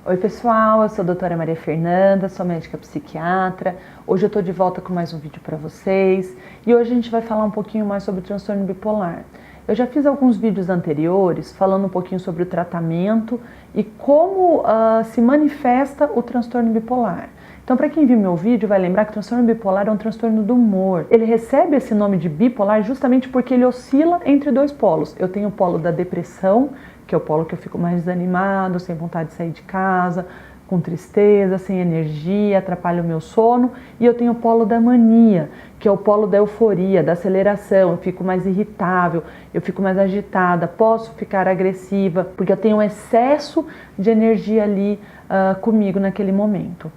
Oi pessoal, eu sou a doutora Maria Fernanda, sou médica psiquiatra. Hoje eu estou de volta com mais um vídeo para vocês e hoje a gente vai falar um pouquinho mais sobre o transtorno bipolar. Eu já fiz alguns vídeos anteriores falando um pouquinho sobre o tratamento e como se manifesta o transtorno bipolar. Então, para quem viu meu vídeo, vai lembrar que o transtorno bipolar é um transtorno do humor. Ele recebe esse nome de bipolar justamente porque ele oscila entre dois polos. Eu tenho o polo da depressão, que é o polo que eu fico mais desanimado, sem vontade de sair de casa, com tristeza, sem energia, atrapalha o meu sono. E eu tenho o polo da mania, que é o polo da euforia, da aceleração. Eu fico mais irritável, eu fico mais agitada, posso ficar agressiva, porque eu tenho um excesso de energia ali comigo naquele momento.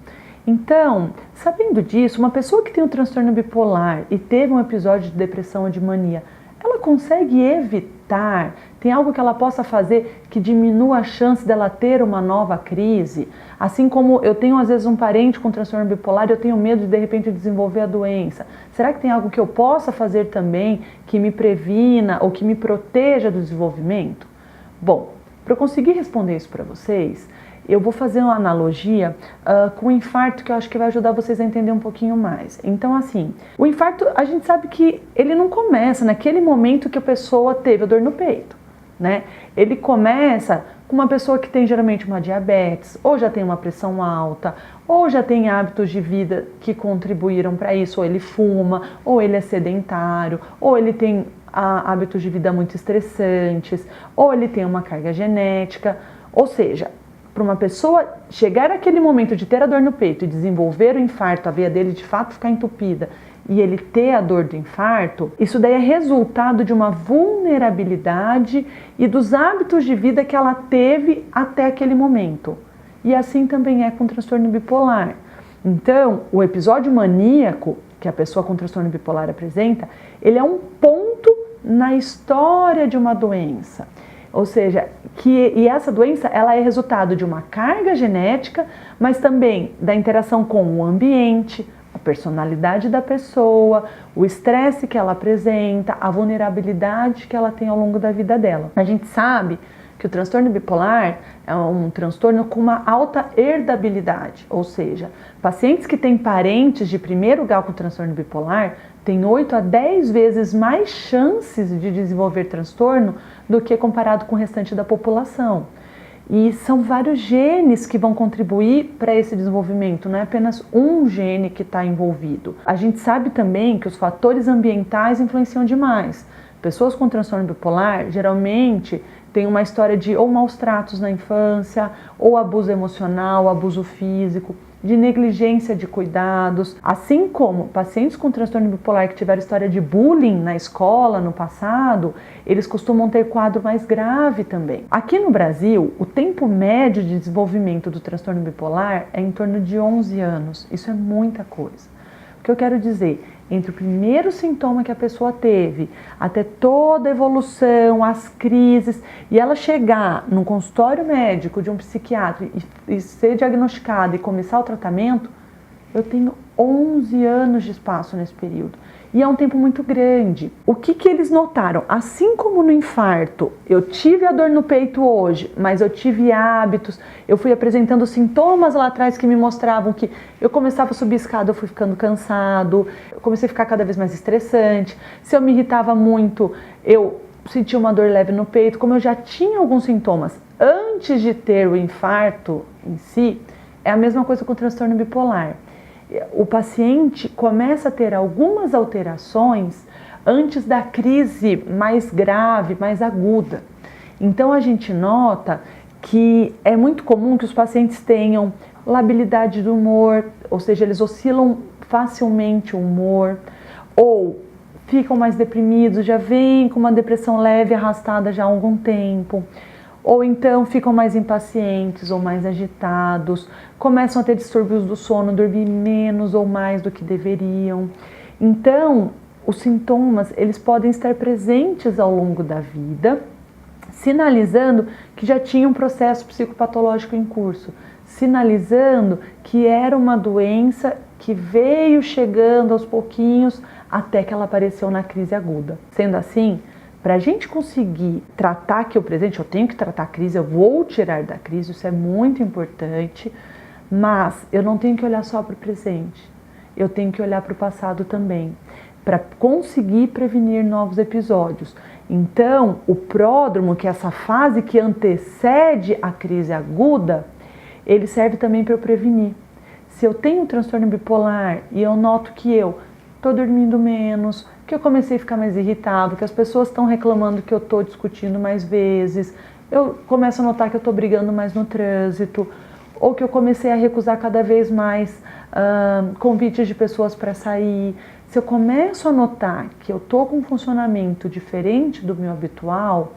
Então, sabendo disso, uma pessoa que tem um transtorno bipolar e teve um episódio de depressão ou de mania, ela consegue evitar? Tem algo que ela possa fazer que diminua a chance dela ter uma nova crise? Assim como eu tenho às vezes um parente com transtorno bipolar e eu tenho medo de repente desenvolver a doença. Será que tem algo que eu possa fazer também que me previna ou que me proteja do desenvolvimento? Bom, para eu conseguir responder isso para vocês, eu vou fazer uma analogia com o infarto que eu acho que vai ajudar vocês a entender um pouquinho mais. Então, assim, o infarto, a gente sabe que ele não começa naquele momento que a pessoa teve a dor no peito, né? Ele começa com uma pessoa que tem geralmente uma diabetes, ou já tem uma pressão alta, ou já tem hábitos de vida que contribuíram para isso, ou ele fuma, ou ele é sedentário, ou ele tem hábitos de vida muito estressantes, ou ele tem uma carga genética, ou seja, para uma pessoa chegar àquele momento de ter a dor no peito e desenvolver o infarto, a veia dele de fato ficar entupida e ele ter a dor do infarto, isso daí é resultado de uma vulnerabilidade e dos hábitos de vida que ela teve até aquele momento. E assim também é com o transtorno bipolar. Então, o episódio maníaco que a pessoa com transtorno bipolar apresenta, ele é um ponto na história de uma doença. Ou seja, e essa doença ela é resultado de uma carga genética, mas também da interação com o ambiente, a personalidade da pessoa, o estresse que ela apresenta, a vulnerabilidade que ela tem ao longo da vida dela. A gente sabe que o transtorno bipolar é um transtorno com uma alta herdabilidade, ou seja, pacientes que têm parentes de primeiro grau com transtorno bipolar têm 8 a 10 vezes mais chances de desenvolver transtorno do que comparado com o restante da população. E são vários genes que vão contribuir para esse desenvolvimento, não é apenas um gene que está envolvido. A gente sabe também que os fatores ambientais influenciam demais. Pessoas com transtorno bipolar geralmente têm uma história de ou maus tratos na infância, ou abuso emocional, abuso físico, de negligência de cuidados, assim como pacientes com transtorno bipolar que tiveram história de bullying na escola no passado, eles costumam ter quadro mais grave também. Aqui no Brasil, o tempo médio de desenvolvimento do transtorno bipolar é em torno de 11 anos. Isso é muita coisa. O que eu quero dizer? Entre o primeiro sintoma que a pessoa teve, até toda a evolução, as crises, e ela chegar num consultório médico de um psiquiatra e ser diagnosticada e começar o tratamento, eu tenho 11 anos de espaço nesse período. E é um tempo muito grande. O que eles notaram? Assim como no infarto, eu tive a dor no peito hoje, mas eu tive hábitos, eu fui apresentando sintomas lá atrás que me mostravam que eu começava a subir escada, eu fui ficando cansado, eu comecei a ficar cada vez mais estressante. Se eu me irritava muito, eu sentia uma dor leve no peito. Como eu já tinha alguns sintomas antes de ter o infarto em si, é a mesma coisa com o transtorno bipolar. O paciente começa a ter algumas alterações antes da crise mais grave, mais aguda. Então a gente nota que é muito comum que os pacientes tenham labilidade do humor, ou seja, eles oscilam facilmente o humor, ou ficam mais deprimidos, já vêm com uma depressão leve arrastada já há algum tempo. Ou então ficam mais impacientes ou mais agitados, começam a ter distúrbios do sono, dormir menos ou mais do que deveriam. Então, os sintomas, eles podem estar presentes ao longo da vida, sinalizando que já tinha um processo psicopatológico em curso, sinalizando que era uma doença que veio chegando aos pouquinhos até que ela apareceu na crise aguda. Sendo assim, Para a gente conseguir tratar aqui o presente, eu tenho que tratar a crise, eu vou tirar da crise, isso é muito importante, mas eu não tenho que olhar só para o presente, eu tenho que olhar para o passado também, para conseguir prevenir novos episódios. Então, o pródromo, que é essa fase que antecede a crise aguda, ele serve também para eu prevenir. Se eu tenho um transtorno bipolar e eu noto que eu estou dormindo menos, que eu comecei a ficar mais irritado, que as pessoas estão reclamando que eu estou discutindo mais vezes, eu começo a notar que eu estou brigando mais no trânsito, ou que eu comecei a recusar cada vez mais convites de pessoas para sair. Se eu começo a notar que eu estou com um funcionamento diferente do meu habitual,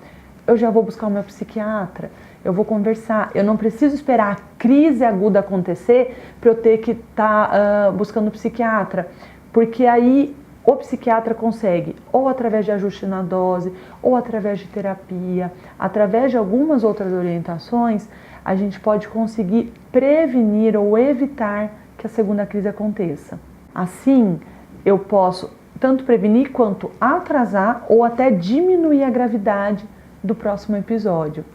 eu já vou buscar o meu psiquiatra, eu vou conversar. Eu não preciso esperar a crise aguda acontecer para eu ter que estar buscando o psiquiatra, porque aí o psiquiatra consegue, ou através de ajuste na dose, ou através de terapia, através de algumas outras orientações, a gente pode conseguir prevenir ou evitar que a segunda crise aconteça. Assim, eu posso tanto prevenir quanto atrasar ou até diminuir a gravidade do próximo episódio.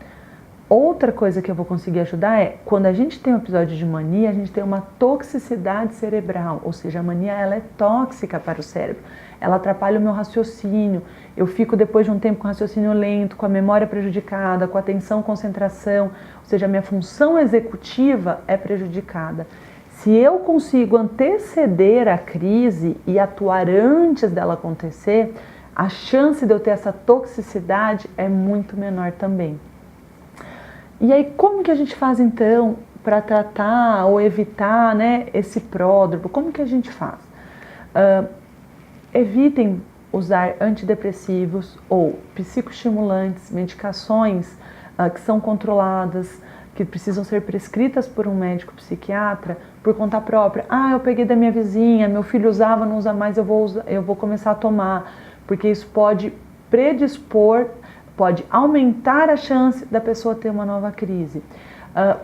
Outra coisa que eu vou conseguir ajudar é, quando a gente tem um episódio de mania, a gente tem uma toxicidade cerebral, ou seja, a mania ela é tóxica para o cérebro, ela atrapalha o meu raciocínio, eu fico depois de um tempo com raciocínio lento, com a memória prejudicada, com a atenção, concentração, ou seja, a minha função executiva é prejudicada. Se eu consigo anteceder a crise e atuar antes dela acontecer, a chance de eu ter essa toxicidade é muito menor também. E aí, como que a gente faz então para tratar ou evitar, né, esse pródromo? Como que a gente faz? Evitem usar antidepressivos ou psicoestimulantes, medicações que são controladas, que precisam ser prescritas por um médico psiquiatra por conta própria. Eu peguei da minha vizinha, meu filho usava, não usa mais, eu vou começar a tomar, porque isso pode predispor, pode aumentar a chance da pessoa ter uma nova crise.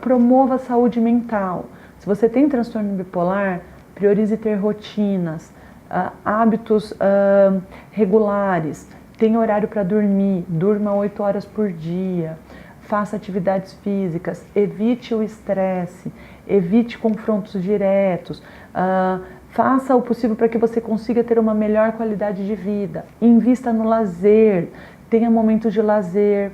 Promova a saúde mental. Se você tem transtorno bipolar, priorize ter rotinas, hábitos regulares, tenha horário para dormir, durma 8 horas por dia, faça atividades físicas, evite o estresse, evite confrontos diretos, faça o possível para que você consiga ter uma melhor qualidade de vida, invista no lazer, tenha momentos de lazer,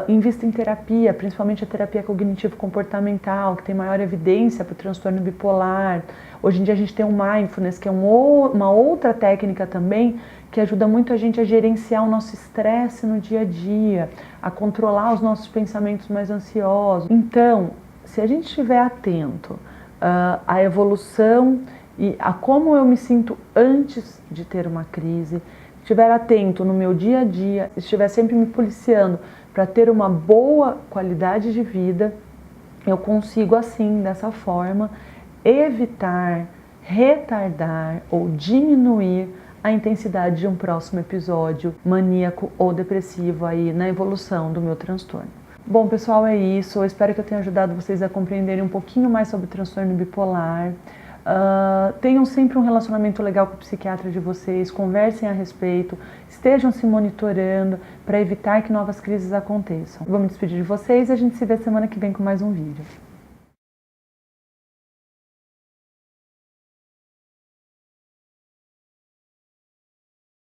invista em terapia, principalmente a terapia cognitivo-comportamental, que tem maior evidência para o transtorno bipolar. Hoje em dia a gente tem o mindfulness, que é uma outra técnica também, que ajuda muito a gente a gerenciar o nosso estresse no dia a dia, a controlar os nossos pensamentos mais ansiosos. Então, se a gente estiver atento à evolução e a como eu me sinto antes de ter uma crise, estiver atento no meu dia a dia, estiver sempre me policiando para ter uma boa qualidade de vida, eu consigo assim, dessa forma, evitar, retardar ou diminuir a intensidade de um próximo episódio maníaco ou depressivo aí na evolução do meu transtorno. Bom, pessoal, é isso. Eu espero que eu tenha ajudado vocês a compreenderem um pouquinho mais sobre o transtorno bipolar. Tenham sempre um relacionamento legal com o psiquiatra de vocês, conversem a respeito, estejam se monitorando para evitar que novas crises aconteçam. Vou me despedir de vocês e a gente se vê semana que vem com mais um vídeo.